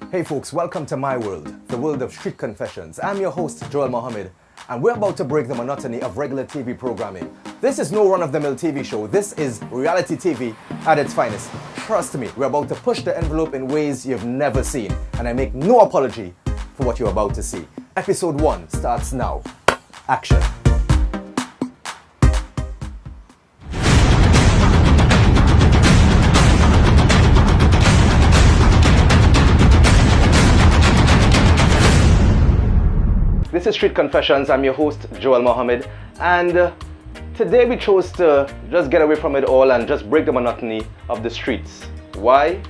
Hey folks, welcome to my world, the world of street confessions. I'm your host, Joel Mohammed, and we're about to break the monotony of regular TV programming. This is no run-of-the-mill TV show. This is reality TV at its finest. Trust me, we're about to push the envelope in ways you've never seen, and I make no apology for what you're about to see. Episode 1 starts now. Action. This is Street Confessions. I'm your host, Joel Mohammed, and today we chose to just get away from it all and just break the monotony of the streets. Why?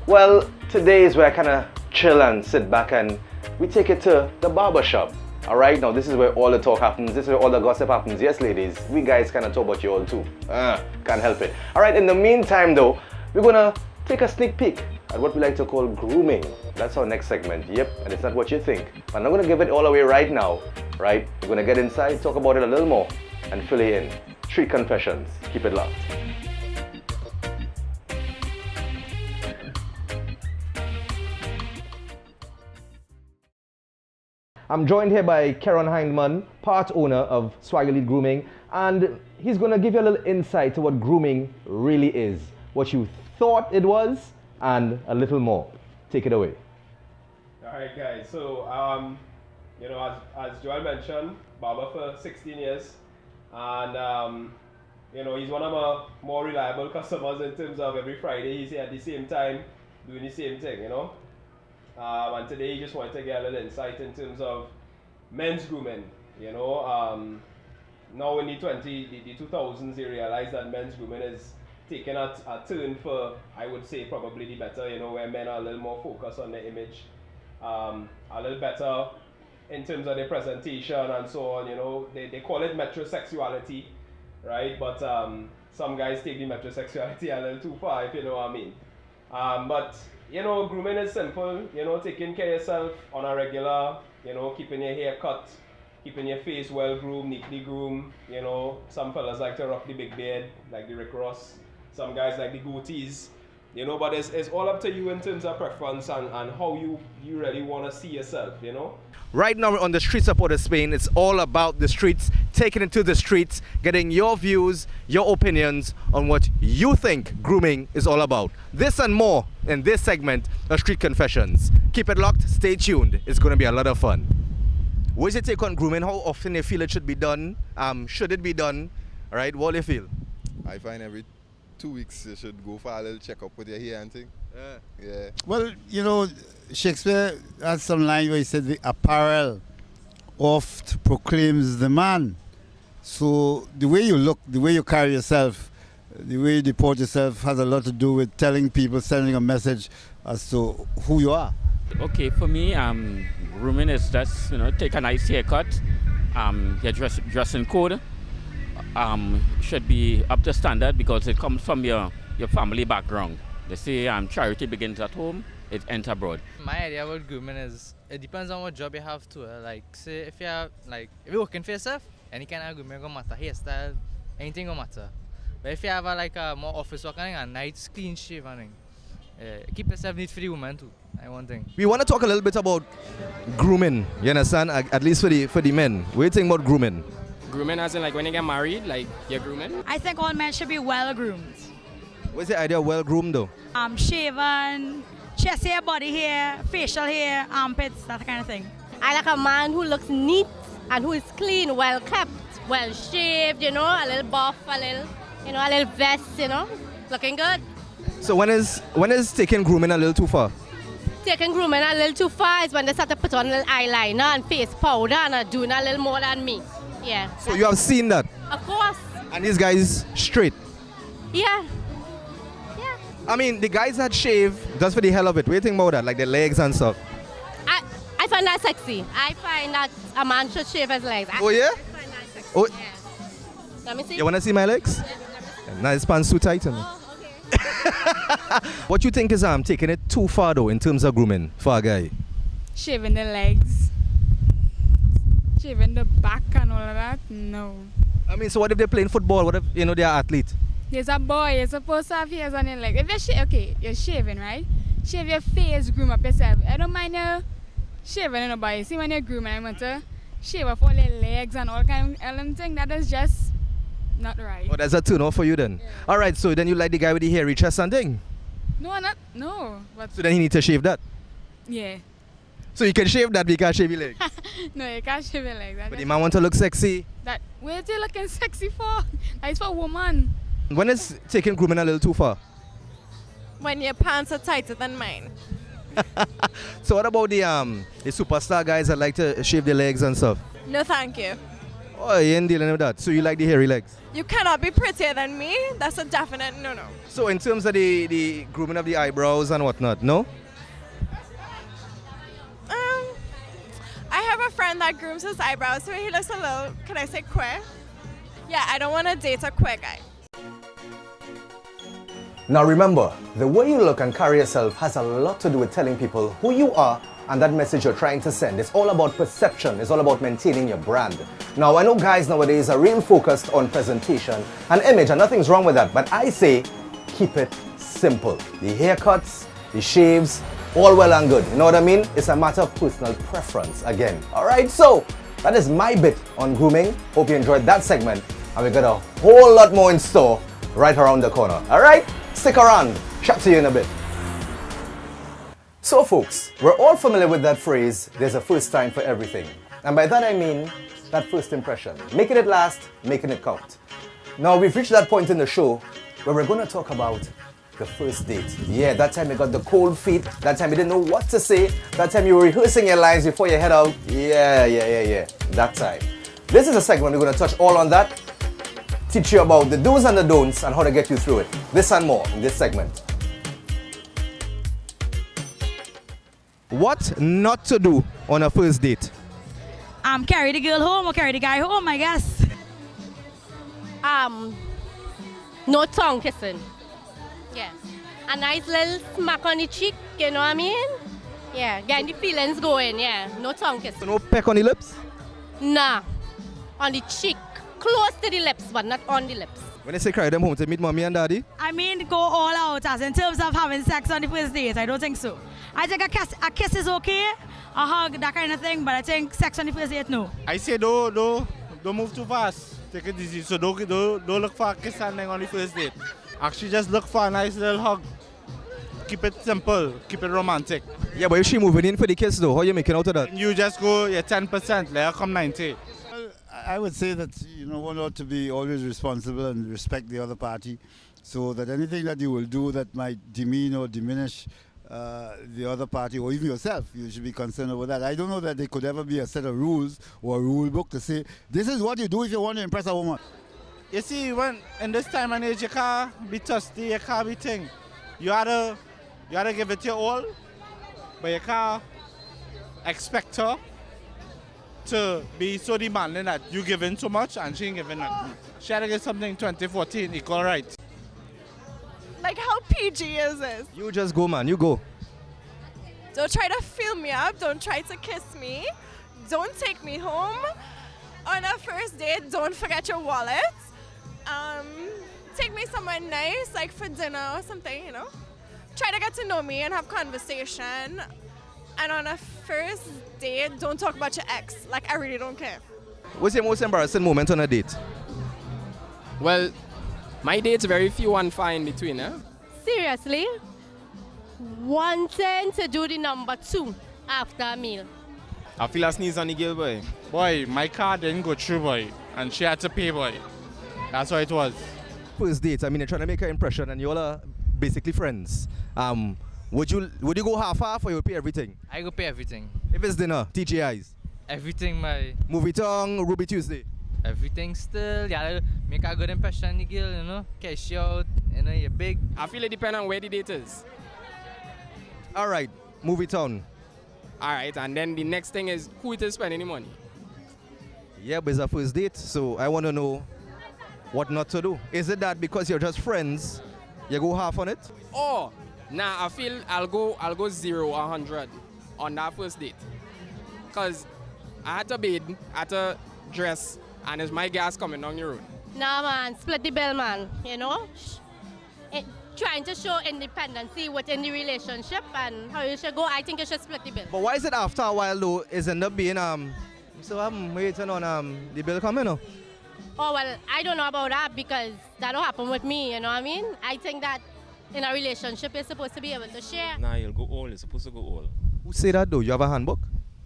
Well, today is where I kind of chill and sit back and we take it to the barber shop. Alright, now this is where all the talk happens, this is where all the gossip happens. Yes, ladies, we guys kind of talk about you all too. Can't help it. Alright, in the meantime though, we're gonna take a sneak peek at what we like to call grooming. That's our next segment. Yep, and it's not what you think. I'm not gonna give it all away right now, right? We're gonna get inside, talk about it a little more, and fill you in. Street Confessions. Keep it locked. I'm joined here by Karen Hindman, part owner of Swagger Lead Grooming, and he's gonna give you a little insight to what grooming really is, what you thought it was, and a little more. Take it away. Alright guys, so as Joel mentioned, barber for 16 years, and he's one of my more reliable customers in terms of every Friday he's here at the same time doing the same thing, and today he just wanted to get a little insight in terms of men's grooming. Now in the 2000s they realized that men's grooming is taking a turn for, I would say, probably the better, where men are a little more focused on their image, a little better in terms of their presentation and so on. They call it metrosexuality, right? But some guys take the metrosexuality a little too far, if you know what I mean. But grooming is simple, taking care of yourself on a regular, keeping your hair cut, keeping your face well groomed, neatly groomed. Some fellas like to rock the big beard, like the Rick Ross. Some guys like the goatees, but it's all up to you in terms of preference and how you really want to see yourself, Right now we're on the streets of Port of Spain. It's all about the streets, taking it to the streets, getting your views, your opinions on what you think grooming is all about. This and more in this segment of Street Confessions. Keep it locked, stay tuned. It's going to be a lot of fun. What's your take on grooming? How often you feel it should be done? Should it be done? All right, what do you feel? I find every 2 weeks you should go for a little checkup with your hair and thing. Yeah. Well, Shakespeare has some line where he said the apparel oft proclaims the man. So the way you look, the way you carry yourself, the way you deport yourself has a lot to do with telling people, sending a message as to who you are. Okay, for me, grooming is just, take a nice haircut, your dressing code should be up to standard because it comes from your family background. They say charity begins at home, it ends abroad. My idea about grooming is, it depends on what job you have too. Like, say if you're working for yourself, any kind of grooming gonna matter, hairstyle, anything gonna matter. But if you have a more office work and a nice clean shave and keep yourself neat for the woman too. One thing. We want to talk a little bit about grooming, you understand? At least for the men. What do you think about grooming? Grooming as in like when you get married, like you're grooming? I think all men should be well groomed. What's the idea of well groomed though? Shaven, chest hair, body hair, facial hair, armpits, that kind of thing. I like a man who looks neat and who is clean, well kept, well shaved, a little buff, a little vest, looking good. So when is taking grooming a little too far? Taking grooming a little too far is when they start to put on a little eyeliner and face powder and doing a little more than me. Yeah. So you have seen that? Of course. And these guys straight? Yeah. I mean, the guys that shave just for the hell of it. What do you think about that? Like their legs and stuff? I find that sexy. I find that a man should shave his legs. Oh yeah? I find that sexy. Oh. Yeah. Let me see. You want to see my legs? Nice pants too tight on me. Oh, okay. What you think is taking it too far though in terms of grooming for a guy? Shaving the legs. Shaving the back and all of that? No. I mean, so what if they're playing football? What if, they're athlete? There's a boy, you're supposed to have hairs on your leg. If you're you're shaving, right? shave your face, groom up yourself. I don't mind you shaving nobody. See when you're grooming, I want to shave off all your legs and all kind of them thing. That is just not right. Oh, that's a turn off for you then. Yeah. All right, so then you like the guy with the hairy chest and thing. No. But So then he need to shave that. yeah. So you can shave that, but you can't shave your legs. No, you can't shave it like that. But the man want to look sexy. Where are you looking sexy for? That's for a woman. When is taking grooming a little too far? When your pants are tighter than mine. So what about the superstar guys that like to shave their legs and stuff? No, thank you. Oh, you ain't dealing with that. So you like the hairy legs? You cannot be prettier than me. That's a definite no-no. So in terms of the grooming of the eyebrows and whatnot, no? I have a friend that grooms his eyebrows, so he looks a little, can I say queer? Yeah, I don't want to date a queer guy. Now remember, the way you look and carry yourself has a lot to do with telling people who you are and that message you're trying to send. It's all about perception. It's all about maintaining your brand. Now, I know guys nowadays are real focused on presentation and image, and nothing's wrong with that, but I say keep it simple. The haircuts, the shaves, all well and good. You know what I mean? It's a matter of personal preference again. All right, so that is my bit on grooming. Hope you enjoyed that segment, and we got a whole lot more in store right around the corner. All right, stick around. Chat to you in a bit. So folks, we're all familiar with that phrase, there's a first time for everything. And by that I mean that first impression. Making it last, making it count. Now we've reached that point in the show where we're going to talk about the first date. Yeah, that time you got the cold feet, that time you didn't know what to say, that time you were rehearsing your lines before you head out. Yeah, that time. This is a segment we're going to touch all on that, teach you about the do's and the don'ts and how to get you through it. This and more in this segment. What not to do on a first date? Carry the girl home or carry the guy home, I guess. No tongue kissing. Yeah. A nice little smack on the cheek, you know what I mean? Yeah, getting the feelings going, yeah. No tongue So kissing. no peck on the lips? Nah. On the cheek. Close to the lips, but not on the lips. When they say carry them home to meet mommy and daddy? I mean, go all out as in terms of having sex on the first date. I don't think so. I think a kiss is okay, a hug, that kind of thing, but I think sex on the first date, no. I say don't move too fast. Take it easy. So don't look for a kiss and thing on the first date. Actually, just look for a nice little hug. Keep it simple. Keep it romantic. Yeah, but if she moving in for the kiss though, how you making out of that? And you just go 10%. Let her come 90. Well, I would say that one ought to be always responsible and respect the other party, so that anything that you will do that might demean or diminish the other party or even yourself, you should be concerned over that. I don't know that there could ever be a set of rules or a rule book to say this is what you do if you want to impress a woman. You see, when in this time and age, you can't be thirsty, you can't be thing. You gotta give it your all, but you can't expect her to be so demanding that you give in so much and she ain't giving nothing. She had to get something 2014 equal right. Like, how PG is this? You just go, man, you go. Don't try to fill me up. Don't try to kiss me. Don't take me home. On a first date, don't forget your wallet. Take me somewhere nice, like for dinner or something, Try to get to know me and have conversation. And on a first date, don't talk about your ex. Like, I really don't care. What's your most embarrassing moment on a date? Well, my dates very few and far in between, eh? Seriously? Wanting to do the number 2 after a meal. I feel a sneeze on the girl, boy. Boy, my car didn't go through, boy, and she had to pay, boy. That's what it was. First date, I mean, you're trying to make an impression and you all are basically friends. Would you go half or you would pay everything? I go pay everything. If it's dinner, TGIs. Everything, my... Movie tongue, Ruby Tuesday. Everything still, yeah, make a good impression on the girl, cash you out, you're big. I feel it depends on where the date is. All right, movie town. All right, and then the next thing is who it is spending the money. Yeah, but it's a first date, so I want to know what not to do. Is it that because you're just friends, you go half on it? Oh, nah, I feel I'll go 0 or 100 on that first date. Cause I had to bathe, I had to dress, and it's my gas coming down the road. Nah, man, split the bill, man, trying to show independency within the relationship and how you should go, I think you should split the bill. But why is it after a while though, is end up being so I'm waiting on the bill coming up? Oh, well, I don't know about that because that don't happen with me, you know what I mean? I think that in a relationship, you're supposed to be able to share. Nah, you'll go all. You're supposed to go all. Who say that though? You have a handbook?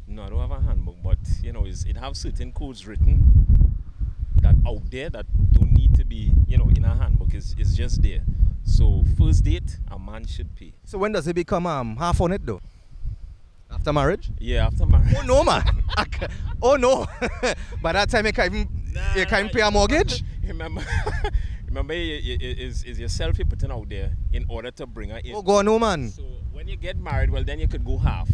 No, I don't have a handbook, but you know, it have certain codes written that out there that don't need to be, you know, in a handbook. It's just there. So first date, a man should pay. So when does it become half on it though? After marriage? Yeah, after marriage. Oh no, man. Oh no. By that time you can't pay a mortgage? Remember, is yourself you're putting out there in order to bring her in. Oh God, no man. So when you get married, well then you could go half.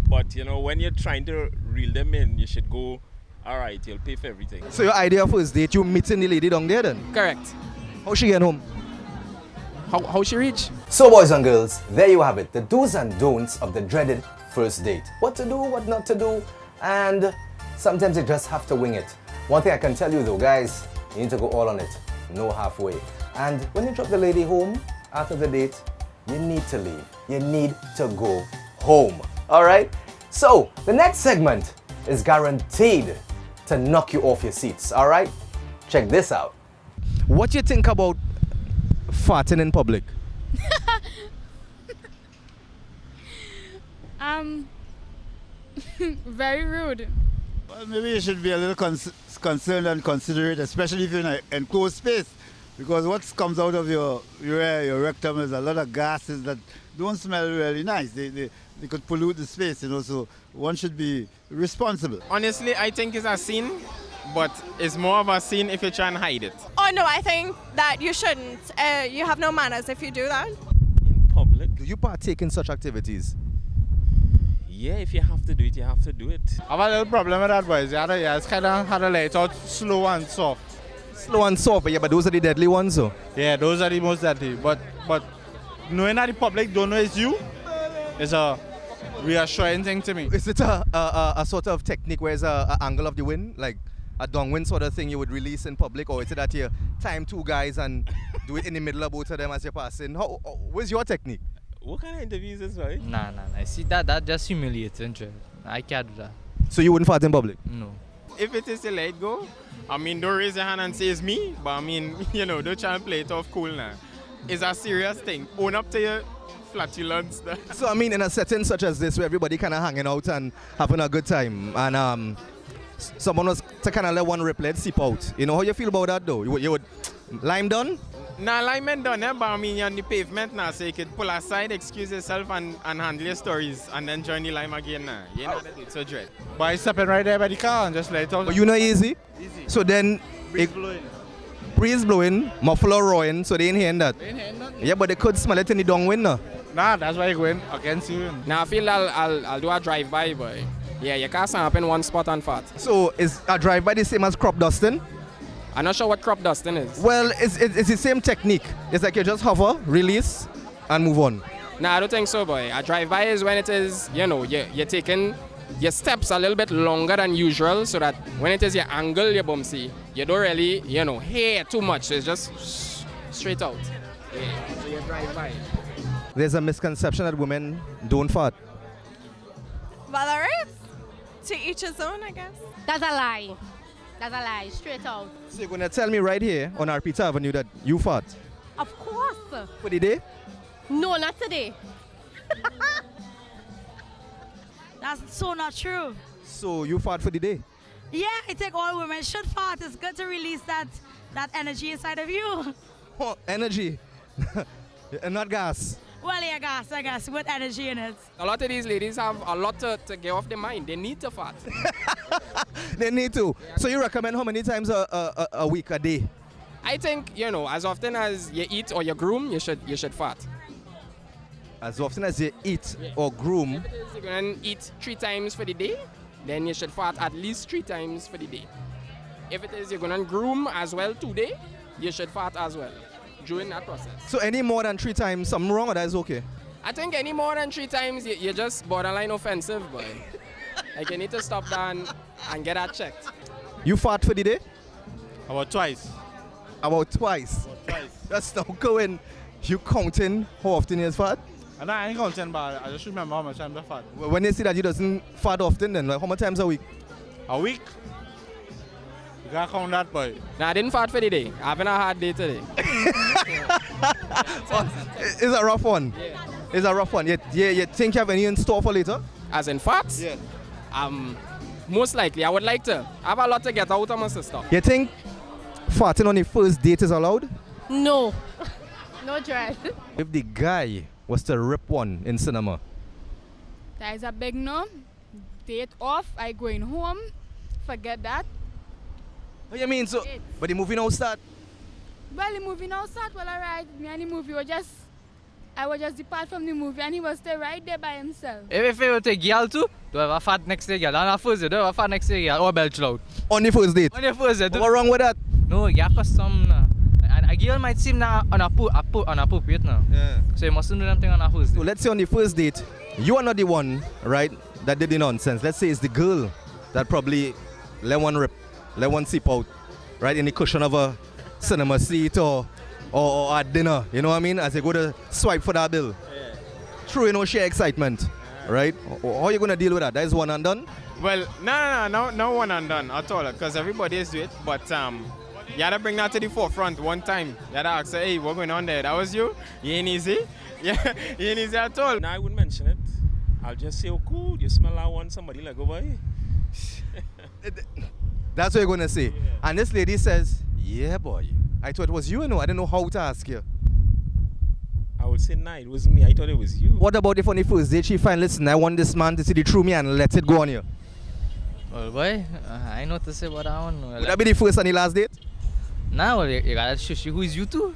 But you know, when you're trying to reel them in, you should go, all right, you'll pay for everything. So your idea of first date, you meeting the lady down there then? Correct. How she get home? How she reach? So boys and girls, there you have it, the do's and don'ts of the dreaded first date. What to do, what not to do, and sometimes you just have to wing it. One thing I can tell you though, guys, you need to go all on it, no halfway. And when you drop the lady home after the date, you need to leave. You need to go home. Alright? So, the next segment is guaranteed to knock you off your seats. Alright? Check this out. What do you think about farting in public? Very rude. Well, maybe you should be a little concerned and considerate, especially if you're in an enclosed space. Because what comes out of your rectum is a lot of gases that don't smell really nice. They could pollute the space, you know, so one should be responsible. Honestly, I think it's a sin, but it's more of a sin if you try and hide it. Oh no, I think that you shouldn't. You have no manners if you do that. In public? Do you partake in such activities? Yeah, if you have to do it, you have to do it. I have a little problem with that, boys. It's kind of had to lay it out slow and soft. Slow and soft, but yeah, but those are the deadly ones though. Yeah, those are the most deadly. But knowing that the public don't know it's you is a reassuring thing to me. Is it a sort of technique where it's an angle of the wind, like a downwind sort of thing you would release in public, or is it that you time two guys and do it in the middle of both of them as you're passing? What's your technique? What kind of interview is this, right? Nah. See, that just humiliating. I can't do that. So you wouldn't fart in public? No. If it is to let it go, I mean, don't raise your hand and say it's me, but I mean, you know, don't try and play it off cool now. It's a serious thing. Own up to your flatulence. So I mean, in a setting such as this where everybody kind of hanging out and having a good time, and someone was to kind of let one rip, let seep out. You know how you feel about that though? You would lime done? Nah, lime ain't done, but I mean, you're on the pavement now, so you could pull aside, excuse yourself, and handle your stories, and then join the lime again now. You know, it's so dread. But I stepping right there by the car and just let it out. But you know easy? Easy. So then breeze blowing, muffler roaring, so they ain't hearing that. They ain't hearing nothing. Yeah, but they could smell it in the downwind now. Nah, that's why you're going against you. Now I feel I'll do a drive-by, boy. Yeah, you can't stand up in one spot and fart. So is a drive-by the same as crop dusting? I'm not sure what crop dusting is. Well, it's the same technique. It's like you just hover, release, and move on. Nah, I don't think so, boy. A drive-by is when it is, you know, you're taking your steps a little bit longer than usual, so that when it is your angle, your bumpsy, you don't really, you know, hear too much. So it's just straight out. Yeah, so you drive-by. There's a misconception that women don't fart. Well, alright. To each his own, I guess. That's a lie. That's a lie, straight out. So you're going to tell me right here on Arpita Avenue that you fart? Of course. For the day? No, not today. That's so not true. So you fart for the day? Yeah, I think all women should fart. It's good to release that energy inside of you. Oh, energy. And not gas. Well, yeah, gas, I guess, with energy in it. A lot of these ladies have a lot to get off their mind. They need to fart. They need to. So you recommend how many times a week, a day? I think, you know, as often as you eat or you groom, you should fart. As often as you eat or groom? If it is you're going to eat 3 times for the day, then you should fart at least 3 times for the day. If it is you're going to groom as well today, you should fart as well during that process. So any more than 3 times, something wrong or that is okay? I think any more than 3 times, you're just borderline offensive, boy. Like you need to stop that and get that checked. You fart for the day? About twice. About twice? About twice. That's not going. You counting how often you fart? And I ain't counting, but I just remember how much I'm fat. When you see that you doesn't fart often, then like how many times a week? A week? You gotta count that, boy. Nah, I didn't fart for the day. Having a hard day today. It's a rough one. Yeah. It's a rough one. You think you have any in store for later? As in farts? Yeah. Most likely, I would like to. I have a lot to get out of my sister. You think farting on the first date is allowed? No. No dread. If the guy was to rip one in cinema, That is a big no. Date off, I going home. Forget that. what you mean? So, but the movie now start. Well, the movie now start, well, alright. Me and the movie I was just depart from the movie and he was still right there by himself. If you take girl too, do have a fat next day girl. And a first day, do have a fat next day girl. Or belch loud. On the first date? On the first date. What wrong with that? No, yeah, custom. And a girl might seem now on appropriate now. Yeah. So you mustn't do something on a first date. So let's say on the first date, you are not the one, right, that did the nonsense. Let's say it's the girl that probably let one rip, let one sip out, right, in the cushion of a cinema seat or at dinner, you know what I mean, as they go to swipe for that bill. Yeah. True, you know, share excitement, right? How are you going to deal with that? That is one and done? Well, no one and done at all, because everybody is doing it, but you had to bring that to the forefront one time. You had to ask, hey, what going on there? That was you? You ain't easy? Yeah, you ain't easy at all. No, I wouldn't mention it. I'll just say, oh, cool, you smell that one, somebody like, go by. That's what you're going to say. Yeah. And this lady says, yeah, boy. I thought it was you, I didn't know how to ask you. I would say, nah, it was me. I thought it was you. What about if on the first date she find, listen, I want this man to see the true me and let it go on you? Well, boy, I know what to say about that one. Well, would that be the first and the last date? Nah, well, you gotta shushi, who is you too?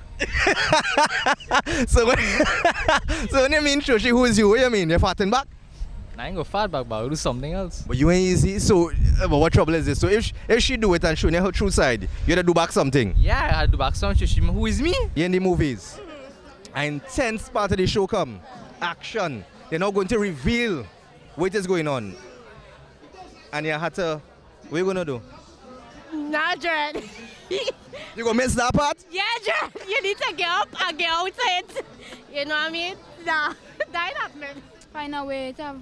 so when you mean shushi, who is you? What do you mean? You're farting back? I ain't go fart back, but I'll do something else. But you ain't easy, so but what trouble is this? So if she do it and show you her true side, you gotta do back something. Yeah, I had to do back something. Who is me? You're in the movies. And tense part of the show come. Action. They're not going to reveal what is going on. And you had to, what are you gonna do? Nah, Dread. You gonna miss that part? Yeah, Dread. You need to get up and get outside. You know what I mean? Nah, that ain't happening. Find a way to have,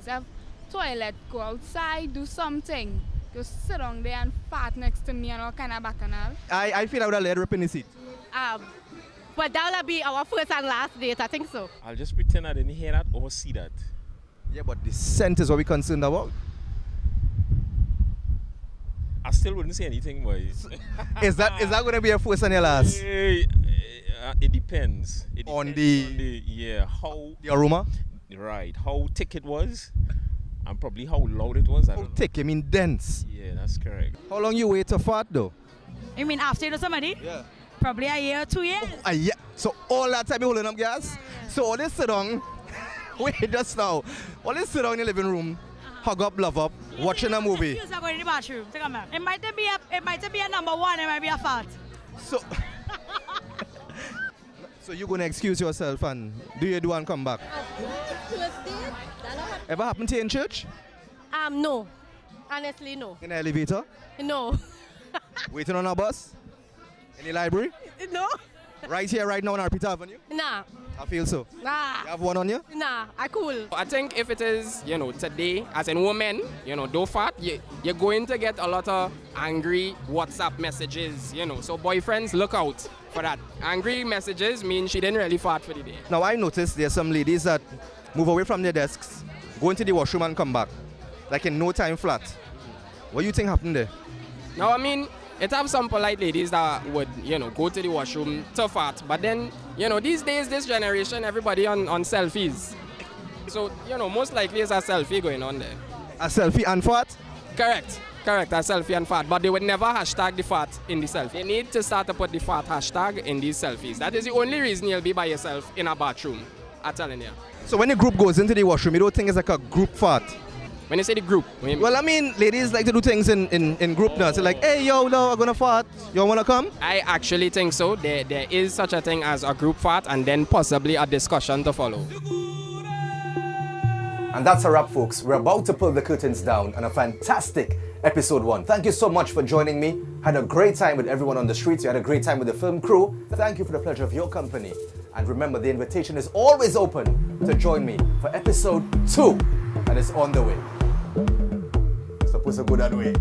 have toilet, go outside, do something. Just sit down there and fart next to me and all kind of bacchanal. I feel I would have let her up in the seat. But that will be our first and last date, I think so. I'll just pretend I didn't hear that or see that. Yeah, but the scent is what we're concerned about. I still wouldn't say anything, boys. Is that going to be a first and your last? It depends. On the how the aroma? Right, how thick it was, and probably how loud it was. How thick? I mean dense. Yeah, that's correct. How long you wait to fart though? You mean after you know somebody? Yeah. Probably a year or 2 years. A year. So all that time you holding up gas? Yeah. So all this sit down, wait just now. All this sit down in the living room, hug up, love up, watching a movie. Excuse me, going in the bathroom. It might be a number one, it might be a fart. So you're gonna excuse yourself and do and come back? Ever happened to you in church? No. Honestly, no. In the elevator? No. Waiting on a bus? In the library? No. Right here, right now on Arpita Avenue? Nah. I feel so. Nah. You have one on you? Nah, I cool. I think if it is, today, as in women, don't fart, you're going to get a lot of angry WhatsApp messages, So boyfriends, look out for that. Angry messages mean she didn't really fart for the day. Now I noticed there's some ladies that move away from their desks, go into the washroom and come back. Like in no time flat. What do you think happened there? Now, I mean, it have some polite ladies that would, go to the washroom to fart. But then, these days, this generation, everybody on selfies. So, most likely it's a selfie going on there. A selfie and fart? Correct, a selfie and fart. But they would never hashtag the fart in the selfie. They need to start to put the fart hashtag in these selfies. That is the only reason you'll be by yourself in a bathroom. I'm telling you. So when the group goes into the washroom, you don't think it's like a group fart? When you say the group, what do you mean? Well, I mean, ladies like to do things in group now. So like, hey, yo, no, I'm gonna fart. You wanna come? I actually think so. There is such a thing as a group fart and then possibly a discussion to follow. And that's a wrap, folks. We're about to pull the curtains down on a fantastic episode 1. Thank you so much for joining me. had a great time with everyone on the streets. You had a great time with the film crew. Thank you for the pleasure of your company. And remember, the invitation is always open to join me for episode 2. And it's on the way. Supposed to go that way.